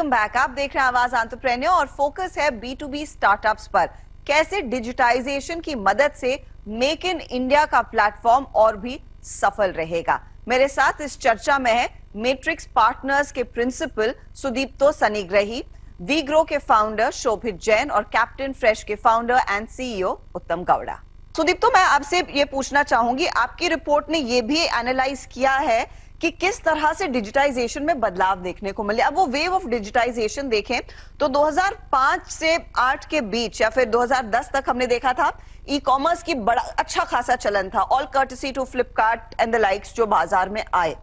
Welcome back. आप देख रहे हैं आवाज एंटरप्रेन्योर और फोकस है B2B स्टार्टअप्स पर। कैसे डिजिटाइजेशन की मदद से मेक इन इंडिया का प्लेटफॉर्म और भी सफल रहेगा। मेरे साथ इस चर्चा में है मैट्रिक्स पार्टनर्स के प्रिंसिपल सुदीप्तो सनिग्रही, वीग्रो के फाउंडर शोभित जैन और कैप्टन फ्रेश के फाउंडर एंड CEO उत्तम गौड़ा। सुदीप्तो, मैं आपसे ये पूछना चाहूंगी, आपकी रिपोर्ट ने ये भी एनालाइज किया है कि किस तरह से डिजिटाइजेशन में बदलाव देखने को मिले। अब वो वेव ऑफ डिजिटाइजेशन देखें तो 2005 से 8 के बीच या फिर 2010 तक हमने देखा था ई कॉमर्स की बड़ा अच्छा खासा चलन था, all courtesy to Flipkart and the likes जो बाजार में आए।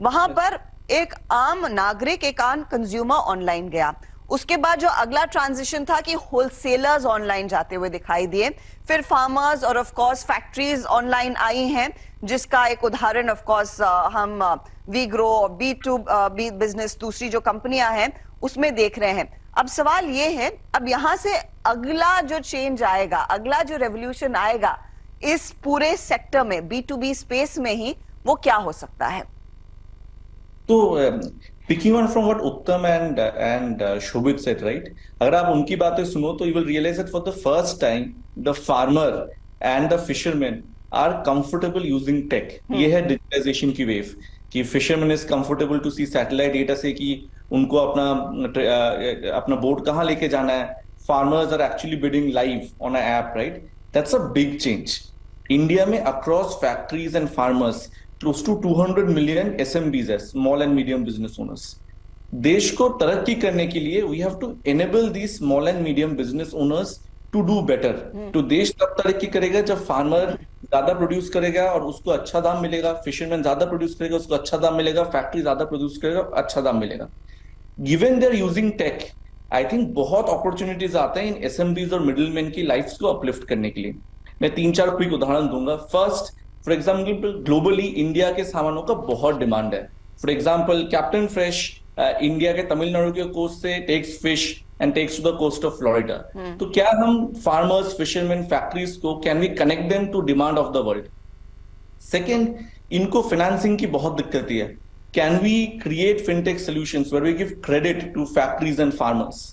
वहां पर एक आम नागरिक, एक आम कंज्यूमर ऑनलाइन गया। उसके बाद जो अगला ट्रांजिशन था कि होलसेलर्स ऑनलाइन जाते हुए दिखाई दिए, फिर फार्मर्स और ऑफ कोर्स फैक्ट्रीज ऑनलाइन आई हैं, जिसका एक उदाहरण ऑफ कोर्स हम वीग्रो और B2B बिजनेस दूसरी जो कंपनियां हैं उसमें देख रहे हैं। अब सवाल ये है, अब यहां से अगला जो चेंज आएगा, अगला जो रेवोल्यूशन आएगा इस पूरे सेक्टर में, B2B स्पेस में ही, वो क्या हो सकता है? तो picking on from what Uttam and Shobhit said, right? अगर आप उनकी बातें सुनो तो you will realize that for the first time the farmer and the fisherman are comfortable using tech. ये है digitization की wave कि fisherman is comfortable to see satellite data से कि उनको अपना बोट कहाँ लेके जाना है. Farmers are actually bidding live on an app, right? That's a big change. India में across factories and farmers close to 200 million SMBs है, small and medium business owners. देश को तरक्की करने के लिए we have to enable these small and medium business owners to do better. तो देश तब तरक्की करेगा जब फार्मर ज्यादा प्रोड्यूस करेगा और उसको अच्छा दाम मिलेगा, फिशरमैन ज्यादा प्रोड्यूस करेगा, उसको अच्छा दाम मिलेगा, फैक्ट्री ज्यादा प्रोड्यूस करेगा, अच्छा दाम मिलेगा. Given they are using tech, I think बहुत अपॉर्चुनिटीज आते हैं इन SMBs और मिडिलमैन की लाइफ्स को अपलिफ्ट करने के लिए. मैं 3-4 क्विक उदाहरण दूंगा. First, for example globally India के सामानों का बहुत डिमांड है. For example Captain Fresh India के तमिलनाडु के कोस्ट से takes fish and takes to the coast of Florida. तो क्या हम फार्मर्स, फिशरमैन, फैक्ट्रीज को can we connect them to demand of the world? Second, इनको फाइनेंसिंग की बहुत दिक्कत है. Can we create fintech solutions where we give credit to factories and farmers?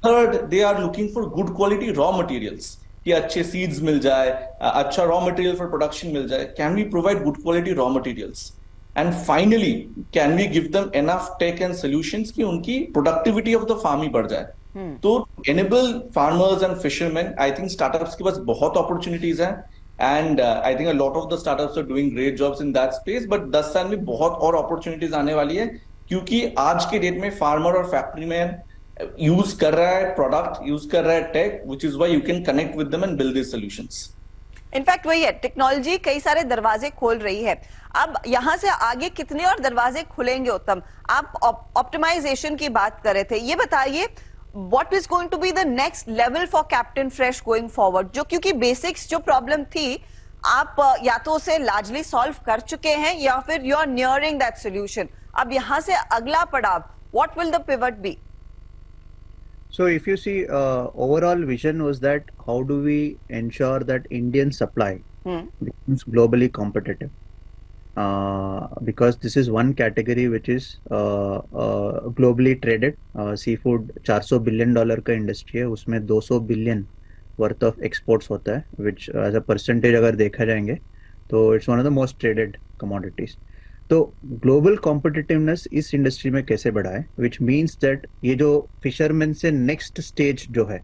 Third, they are looking for good quality raw materials कि अच्छे seeds मिल जाए, अच्छा रॉ मटेरियल फॉर प्रोडक्शन मिल जाए. Can we provide good quality raw materials? And finally, can we give them enough tech and solutions कि उनकी productivity of the farm ही बढ़ जाए. तो enable farmers and fisherman, I think startups के पास बहुत अपॉर्चुनिटीज हैं and I think a lot of the startups are doing great jobs in that space. But 10 साल में बहुत और अपॉर्चुनिटीज आने वाली है क्योंकि आज के डेट में फार्मर और फैक्ट्री मैन यूज कर रहा है प्रोडक्ट, यूज कर रहा है tech, which is why you can connect with them and build this solutions. In fact वही है, टेक्नोलॉजी कई सारे दरवाजे खोल रही है. अब यहां से आगे कितने और दरवाजे खुलेंगे उत्तम? आप ऑप्टिमाइजेशन की बात कर रहे थे, ये बताइए what is going to be the next level for Captain Fresh going forward? जो क्योंकि बेसिक्स जो प्रॉब्लम थी आप या तो उसे लार्जली सॉल्व कर चुके हैं या फिर you are nearing that solution. अब यहां से अगला पड़ाव, what will the pivot be? So if you see, overall vision was that how do we ensure that Indian supply becomes globally competitive? Because this is one category which is globally traded. Seafood $400 billion का industry है, उसमें 200 billion worth of exports होता है, which as a percentage अगर देखा जाएंगे तो it's one of the most traded commodities. तो ग्लोबल कॉम्पिटिटिवनेस इस इंडस्ट्री में कैसे बढ़ाए, विच मीन्स दैट ये जो फिशरमैन से नेक्स्ट स्टेज जो है,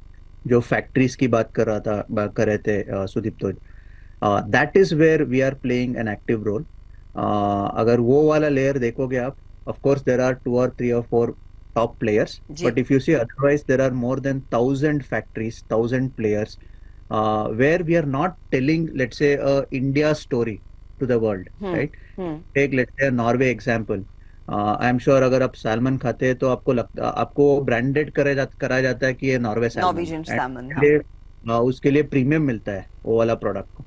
जो फैक्ट्रीज की बात कर रहे थे Sudipto, that is where we are playing an active role. अगर वो वाला लेयर देखोगे आप, of course there are 2 or 3 or 4 top players, but if you see otherwise there are more than 1000 factories, 1000 players, where we are not telling let's say India story to the world, right? Take let's say Norway example. I am sure अगर आप salmon खाते हैं तो आपको branded कराया जाता है कि ये नॉर्वे सैल्मन, उसके लिए प्रीमियम मिलता है वो वाला प्रोडक्ट को,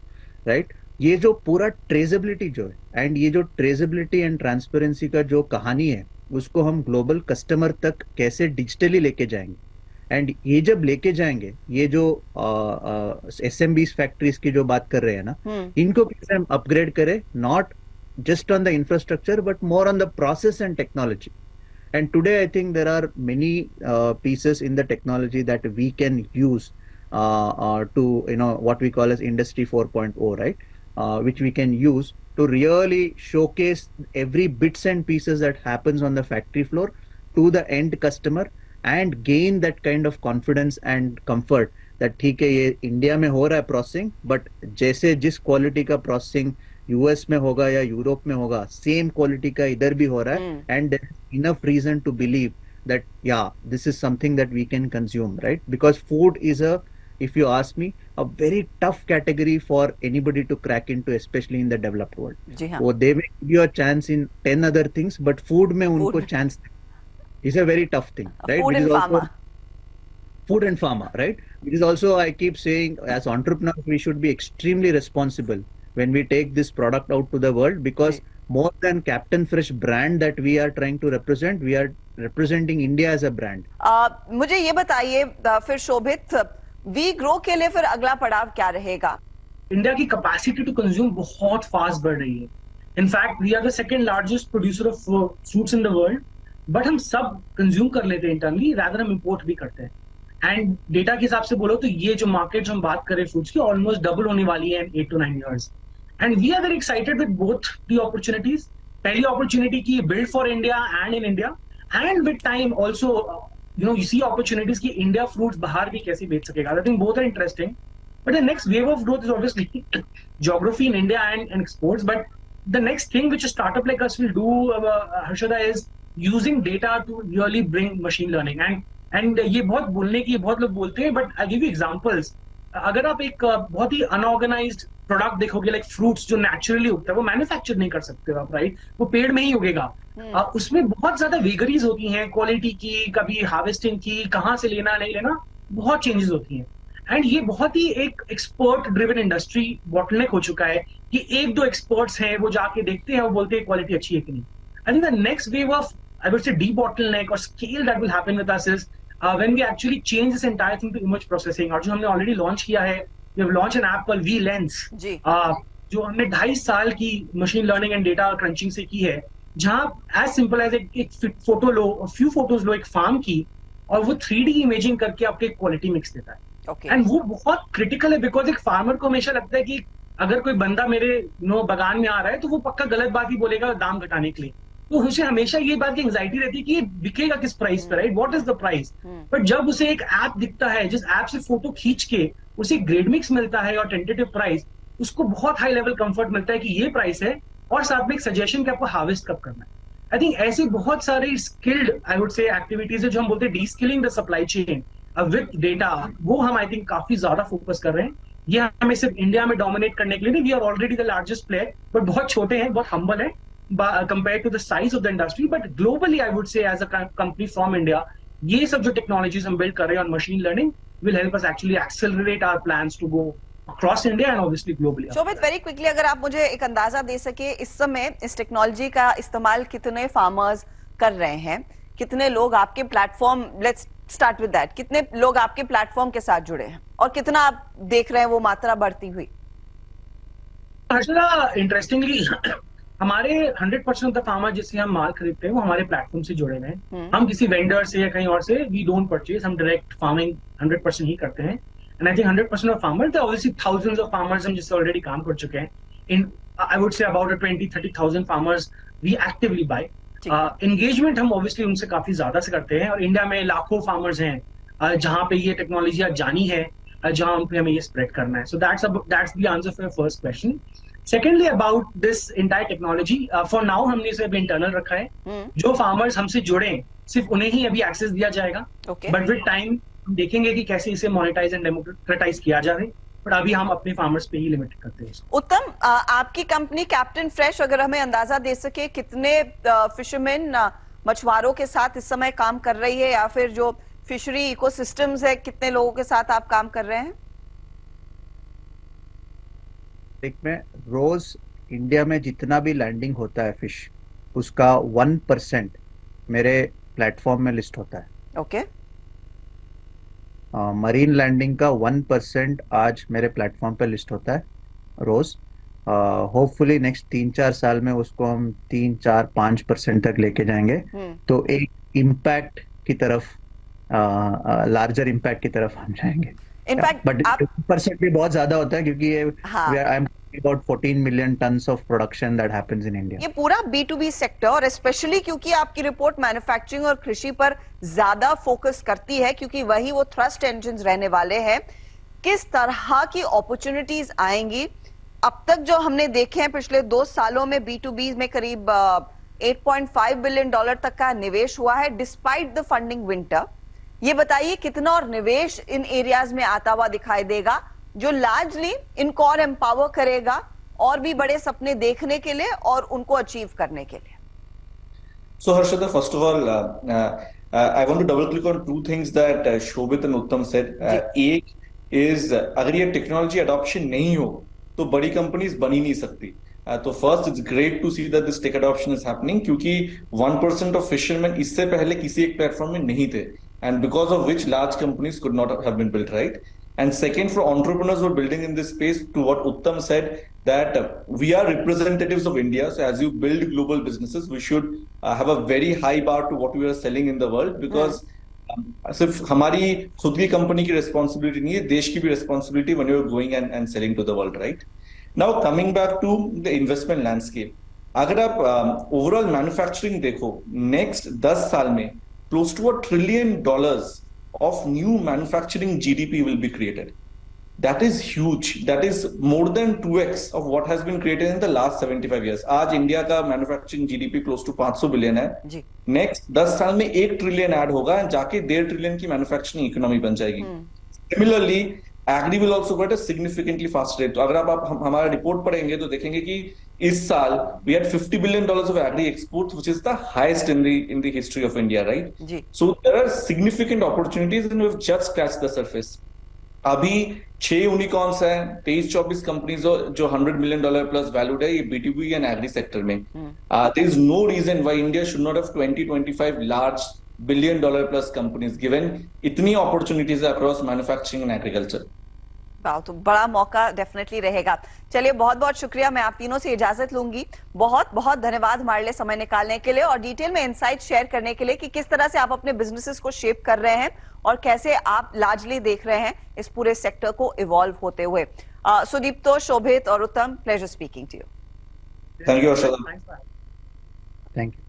राइट? ये जो पूरा ट्रेजेबिलिटी जो है, एंड ये जो ट्रेजेबिलिटी एंड ट्रांसपेरेंसी का जो कहानी है, उसको हम ग्लोबल कस्टमर तक कैसे डिजिटली लेके जाएंगे. एंड ये जब लेके जाएंगे, ये जो SMBs फैक्ट्रीज की जो बात कर रहे हैं ना, इनको कैसे हम अपग्रेड करें, not just on the infrastructure but more on the process and technology. And today, I think there are many pieces in the technology that we can use to, what we call as Industry 4.0, right? Which we can use to really showcase every bits and pieces that happens on the factory floor to the end customer and gain that kind of confidence and comfort that ठीक है ये India में हो रहा है processing but जैसे जिस quality का प्रोसेसिंग यूएस में होगा या यूरोप में होगा सेम क्वालिटी का इधर भी हो रहा है and enough reason to believe that yeah this is something that we can consume, right? Because food is a, if you ask me, a very tough category for anybody to crack into, especially in the developed world. जी हाँ. वो they may give you a chance in 10 other things but food में उनको Food. chance is a very tough thing, right? Food Which and is also pharma. food and pharma, right? It is also, I keep saying, as entrepreneurs, we should be extremely responsible when we take this product out to the world, because ji. more than Captain Fresh brand that we are trying to represent, we are representing India as a brand. मुझे ये बताइए फिर शोभित, we grow के लिए फिर अगला पड़ाव क्या रहेगा? इंडिया की कैपेसिटी टू कंज्यूम बहुत फास्ट बढ़ रही है. In fact we are the second largest producer of fruits in the world, but हम सब कंज्यूम कर लेते हैं इंटरनली, रादर हम इंपोर्ट भी करते हैं. एंड डेटा के हिसाब से बोलो तो ये जो मार्केट जो हम बात करें फ्रूट्स की, ऑलमोस्ट डबल होने वाली है in 8 to 9 years. And we are very excited with both the opportunities. पहली अपॉर्चुनिटी की build for India and in India, and with time also you see opportunities की इंडिया फ्रूट्स बाहर भी कैसे बेच सकेगा. I think both are interesting. But the next wave of growth is obviously geography in India and exports. But the next thing which a startup like us will do, Harshada, is using data to really bring machine learning. And ये बहुत बोलने की बहुत लोग बोलते हैं, but I'll give you examples. अगर आप एक बहुत ही unorganized प्रोडक्ट देखोगे, लाइक फ्रूट्स जो नेचुरली उगता है, वो मैन्युफैक्चर नहीं कर सकते हो आप, राइट? वो पेड़ में ही उगेगा. उसमें बहुत ज्यादा वेगरीज होती हैं, क्वालिटी की, कभी हार्वेस्टिंग की, कहाँ से लेना नहीं लेना, बहुत चेंजेस होती हैं. एंड ये बहुत ही एक एक्सपर्ट ड्रिवन इंडस्ट्री बॉटलनेक हो चुका है कि एक दो एक्सपर्ट्स हैं, वो जाके देखते हैं, वो बोलते हैं क्वालिटी अच्छी है कि नहीं. I think the next wave of, I would say, the bottleneck और scale that will happen with us is when we actually change this entire thing to image processing. और जो हमने ऑलरेडी लॉन्च किया है, we have launch an app called V lens, जो हमने 2.5 साल की machine learning and data crunching से की है, जहां एज सिंपल एज एक फोटो लो, फ्यू फोटोज लो एक फार्म की, और वो 3D इमेजिंग करके आपको एक क्वालिटी मिक्स देता है. एंड वो बहुत क्रिटिकल है, बिकॉज एक फार्मर को हमेशा लगता है कि अगर कोई बंदा मेरे बगान में आ रहा है तो वो पक्का गलत बात ही बोलेगा दाम घटाने के लिए. तो उसे हमेशा ये बात की एंजाइटी रहती है कि ये बिकेगा किस प्राइस पे, right? What is the price? But जब उसे एक ऐप दिखता है, जिस ऐप से फोटो खींच के उसे ग्रेड मिक्स मिलता है और टेंटेटिव प्राइस, उसको बहुत हाई लेवल कंफर्ट मिलता है कि ये प्राइस है, और साथ में एक सजेशन कि आपको हार्वेस्ट कब करना है. आई थिंक ऐसे बहुत सारे स्किल्ड, आई वुड से, एक्टिविटीज है जो हम बोलते हैं D skilling the supply chain with data, वो हम आई थिंक काफी ज्यादा फोकस कर रहे हैं. ये हमें सिर्फ इंडिया में डोमिनेट करने के लिए नहीं, we are already the largest player, but बहुत छोटे हैं, बहुत हम्बल है compare to the size of the industry. But globally I would say, as a company from India, ये सब जो टेक्नोलॉजीज हम बिल्ड कर रहे हैं on machine learning will help us actually accelerate our plans to go across India and obviously globally. Shobhit, very quickly अगर आप मुझे एक अंदाजा दे सके, इस समय इस टेक्नोलॉजी का इस्तेमाल कितने फार्मर्स कर रहे हैं, कितने लोग आपके platform, let's start with that, कितने लोग आपके प्लेटफॉर्म के साथ जुड़े हैं, और कितना आप देख रहे हैं वो मात्रा बढ़ती हुई? हर्षदा, इंटरेस्टिंगली हमारे 100% ऑफ द फार्मर जिससे हम माल खरीदते हैं वो हमारे प्लेटफॉर्म से जुड़े हुए हैं. हम किसी वेंडर से या कहीं और से वी डोंट परचेज, हम डायरेक्ट फार्मिंग 100% ही करते हैं. And I think 100% of farmers, obviously thousands of farmers हम जिससे ऑलरेडी काम कर चुके हैं. In I would say about 20-30,000 farmers we actively buy. Engagement हम ऑब्वियसली उनसे काफी ज्यादा से करते हैं, और इंडिया में लाखों फार्मर्स हैं जहां पे ये टेक्नोलॉजी आज जानी है, जहां उन पे हमें ये स्प्रेड करना है. So that's the answer for first question. Secondly, about this entire technology, for now हमने इसे अभी इंटरनल रखा है. जो फार्मर्स हमसे जुड़े सिर्फ उन्हें ही अभी एक्सेस दिया जाएगा, बट विद टाइम हम देखेंगे कि कैसे इसे मोनेटाइज एंड डेमोक्रेटाइज किया जाए. बट अभी हम अपने फार्मर्स पे ही लिमिटेड करते हैं. उत्तम, आपकी कंपनी कैप्टन फ्रेश, अगर हमें अंदाजा दे सके कितने फिशरमैन, मछुआरों के साथ इस समय काम कर रही है, या फिर जो फिशरी इकोसिस्टम्स है, कितने लोगों के साथ आप काम कर रहे हैं? में रोज इंडिया में जितना भी लैंडिंग होता है फिश, उसका 1% मेरे प्लेटफॉर्म में लिस्ट होता है. ओके. मरीन लैंडिंग का 1% आज मेरे प्लेटफॉर्म पे लिस्ट होता है रोज. होपफुली नेक्स्ट 3-4 साल में उसको हम 3-4-5% तक लेके जाएंगे. तो एक इम्पैक्ट की तरफ, लार्जर इम्पैक्ट की तरफ हम जाएंगे। इनफैक्ट बट आप 20% भी बहुत ज्यादा होता है, क्योंकि ये हाँ I am about 14 million tons of production that happens in India. ये पूरा B2B सेक्टर, और स्पेशली क्योंकि आपकी रिपोर्ट मैन्युफैक्चरिंग और कृषि पर ज्यादा फोकस करती है, क्योंकि वही वो थ्रस्ट इंजन्स रहने वाले हैं, किस तरह की अपॉर्चुनिटीज आएंगी? अब तक जो हमने देखे हैं पिछले 2 सालों में B2B में करीब 8.5 बिलियन डॉलर तक का निवेश हुआ है डिस्पाइट द फंडिंग विंटर। ये बताइए कितना और निवेश इन एरियाज में आता हुआ दिखाई देगा, जो लार्जली इनको और एम्पावर करेगा और भी बड़े सपने देखने के लिए और उनको अचीव करने के लिए? So Harshada, first of all, I want to double click on two things that Shobit and Uttam said. एक is अगर ये टेक्नोलॉजी अडॉप्शन नहीं हो तो बड़ी कंपनीज बन ही नहीं सकती। तो first it's great to see that this tech adoption is happening, क्योंकि 1% ऑफ फिशरमैन इससे पहले किसी एक प्लेटफॉर्म में नहीं थे, and because of which large companies could not have been built, right? And second, for entrepreneurs who are building in this space, to what Uttam said, that we are representatives of India. So as you build global businesses, we should have a very high bar to what we are selling in the world, because सिर्फ हमारी खुद की company की responsibility नहीं है, देश की भी responsibility when you are going and selling to the world, right? Now coming back to the investment landscape, अगर आप ओवरऑल मैन्युफैक्चरिंग देखो, नेक्स्ट 10 साल में close to $1 trillion of new manufacturing GDP will be created. That is huge. That is more than 2x of what has been created in the last 75 years. आज India का manufacturing GDP close to 500 billion है जी। Next 10 साल में 1 trillion add होगा, जाके 1.5 trillion की manufacturing economy बन जाएगी। Similarly agri will also grow at a significantly fast rate. तो अगर आप हमारा रिपोर्ट पढ़ेंगे तो देखेंगे कि इस साल we had $50 billion of agri exports, which is the highest in the history of India, right? जी। So there are significant opportunities and we've just scratched the surface. अभी 6 यूनिकॉर्न्स हैं, 23-24 कंपनीज जो $100 million प्लस वैल्यूड है, ये B2B and agree sector में। There is no reason why India should not have 20-25 large $1 billion plus companies, given इतनी opportunities across manufacturing and agriculture. तो बड़ा मौका डेफिनेटली रहेगा। चलिए, बहुत बहुत शुक्रिया, मैं आप तीनों से इजाजत लूंगी। बहुत बहुत धन्यवाद हमारे लिए समय निकालने के लिए और डिटेल में इनसाइट शेयर करने के लिए कि किस तरह से आप अपने बिजनेसेस को शेप कर रहे हैं और कैसे आप लार्जली देख रहे हैं इस पूरे सेक्टर को इवॉल्व होते हुए। सुदीप्तो, शोभित और Uttam, pleasure speaking to you. Thank you Arshada. Thank you.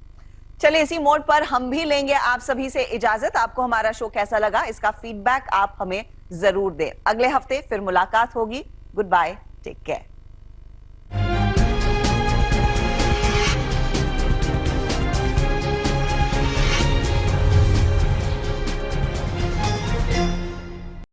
चलिए, इसी मोड पर हम भी लेंगे आप सभी से इजाजत। आपको हमारा शो कैसा लगा, इसका फीडबैक आप हमें जरूर दें। अगले हफ्ते फिर मुलाकात होगी। Good bye, take care.